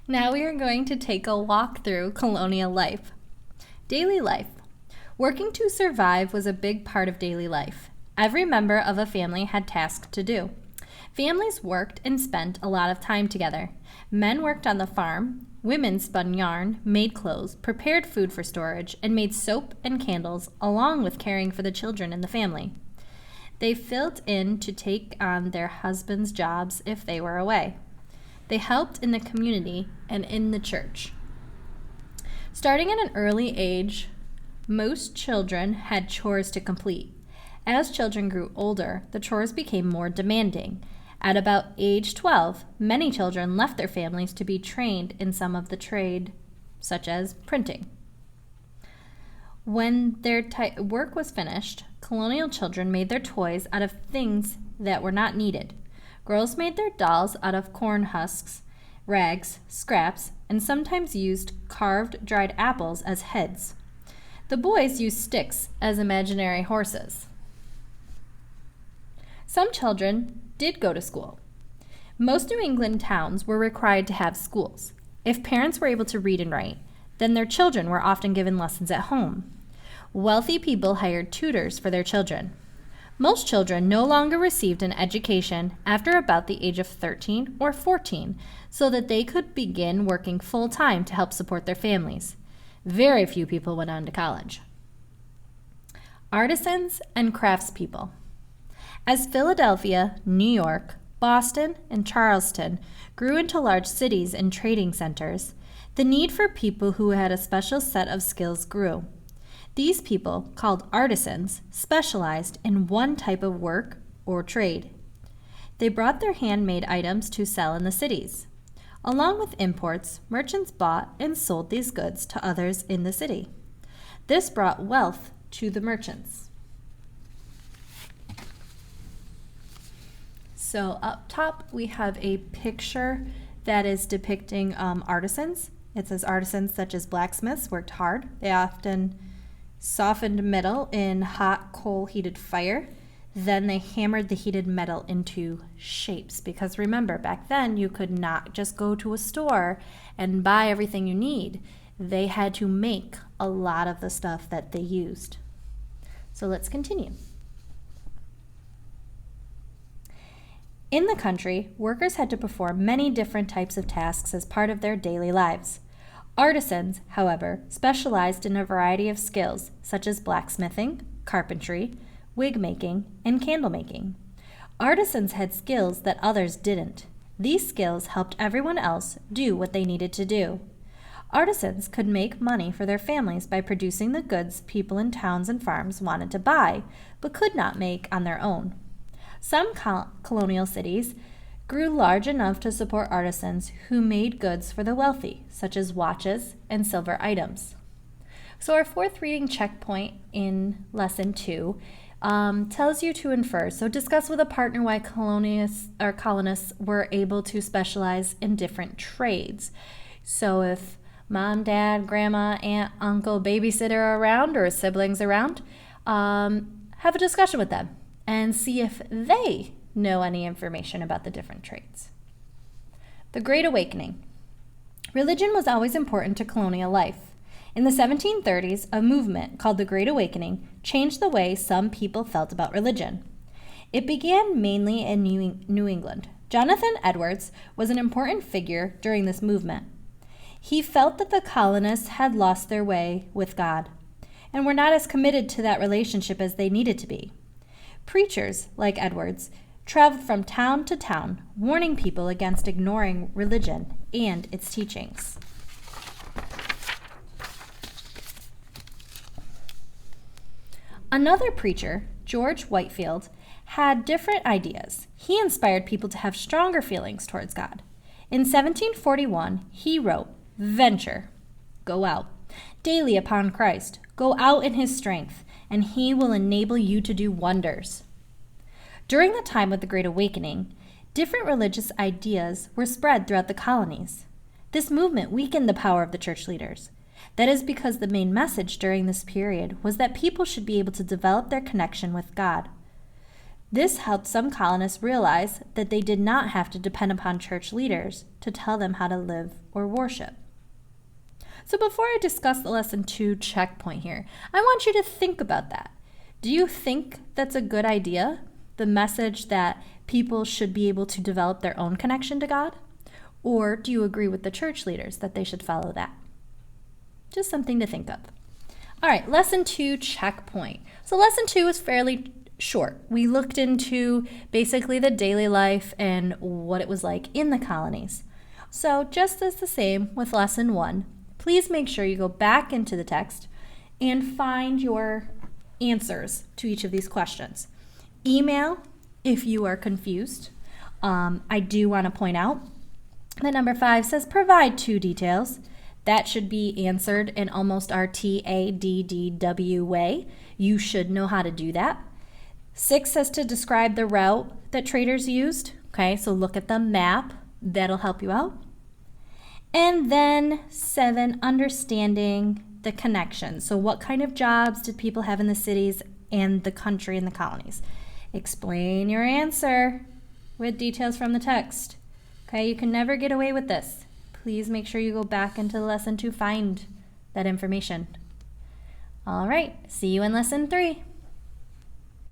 Now we are going to take a walk through colonial life. Daily life. Working to survive was a big part of daily life. Every member of a family had tasks to do. Families worked and spent a lot of time together. Men worked on the farm, women spun yarn, made clothes, prepared food for storage, and made soap and candles, along with caring for the children in the family. They filled in to take on their husbands' jobs if they were away. They helped in the community and in the church. Starting at an early age, most children had chores to complete. As children grew older, the chores became more demanding. At about age 12, many children left their families to be trained in some of the trade, such as printing. When their work was finished, colonial children made their toys out of things that were not needed. Girls made their dolls out of corn husks, rags, scraps, and sometimes used carved dried apples as heads. The boys used sticks as imaginary horses. Some children did go to school. Most New England towns were required to have schools. If parents were able to read and write, then their children were often given lessons at home. Wealthy people hired tutors for their children. Most children no longer received an education after about the age of 13 or 14, so that they could begin working full-time to help support their families. Very few people went on to college. Artisans and craftspeople. As Philadelphia, New York, Boston, and Charleston grew into large cities and trading centers, the need for people who had a special set of skills grew. These people, called artisans, specialized in one type of work or trade. They brought their handmade items to sell in the cities. Along with imports, merchants bought and sold these goods to others in the city. This brought wealth to the merchants. So up top, we have a picture that is depicting artisans. It says artisans such as blacksmiths worked hard. They often softened metal in hot coal-heated fire. Then they hammered the heated metal into shapes. Because remember, back then you could not just go to a store and buy everything you need. They had to make a lot of the stuff that they used. So let's continue. In the country, workers had to perform many different types of tasks as part of their daily lives. Artisans, however, specialized in a variety of skills, such as blacksmithing, carpentry, wig making, and candle making. Artisans had skills that others didn't. These skills helped everyone else do what they needed to do. Artisans could make money for their families by producing the goods people in towns and farms wanted to buy, but could not make on their own. Some colonial cities grew large enough to support artisans who made goods for the wealthy, such as watches and silver items. So our fourth reading checkpoint in Lesson 2 tells you to infer. So discuss with a partner why colonists were able to specialize in different trades. So if mom, dad, grandma, aunt, uncle, babysitter are around or siblings around, have a discussion with them and see if they know any information about the different trades. The Great Awakening. Religion was always important to colonial life. In the 1730s, a movement called the Great Awakening changed the way some people felt about religion. It began mainly in New England. Jonathan Edwards was an important figure during this movement. He felt that the colonists had lost their way with God and were not as committed to that relationship as they needed to be. Preachers, like Edwards, traveled from town to town, warning people against ignoring religion and its teachings. Another preacher, George Whitefield, had different ideas. He inspired people to have stronger feelings towards God. In 1741, he wrote, "Venture, go out, daily upon Christ, go out in his strength, and he will enable you to do wonders." During the time of the Great Awakening, different religious ideas were spread throughout the colonies. This movement weakened the power of the church leaders. That is because the main message during this period was that people should be able to develop their connection with God. This helped some colonists realize that they did not have to depend upon church leaders to tell them how to live or worship. So before I discuss the lesson 2 checkpoint here, I want you to think about that. Do you think that's a good idea? The message that people should be able to develop their own connection to God? Or do you agree with the church leaders that they should follow that? Just something to think of. All right, lesson 2 checkpoint. So lesson 2 is fairly short. We looked into basically the daily life and what it was like in the colonies. So just as the same with lesson 1, please make sure you go back into the text and find your answers to each of these questions. Email if you are confused. I do want to point out that number 5 says provide 2 details. That should be answered in almost our TADDW way. You should know how to do that. 6 says to describe the route that traders used. Okay, so look at the map. That'll help you out. And then 7, understanding the connection. So what kind of jobs did people have in the cities and the country and the colonies? Explain your answer with details from the text. Okay, you can never get away with this. Please make sure you go back into the lesson to find that information. All right, see you in lesson 3.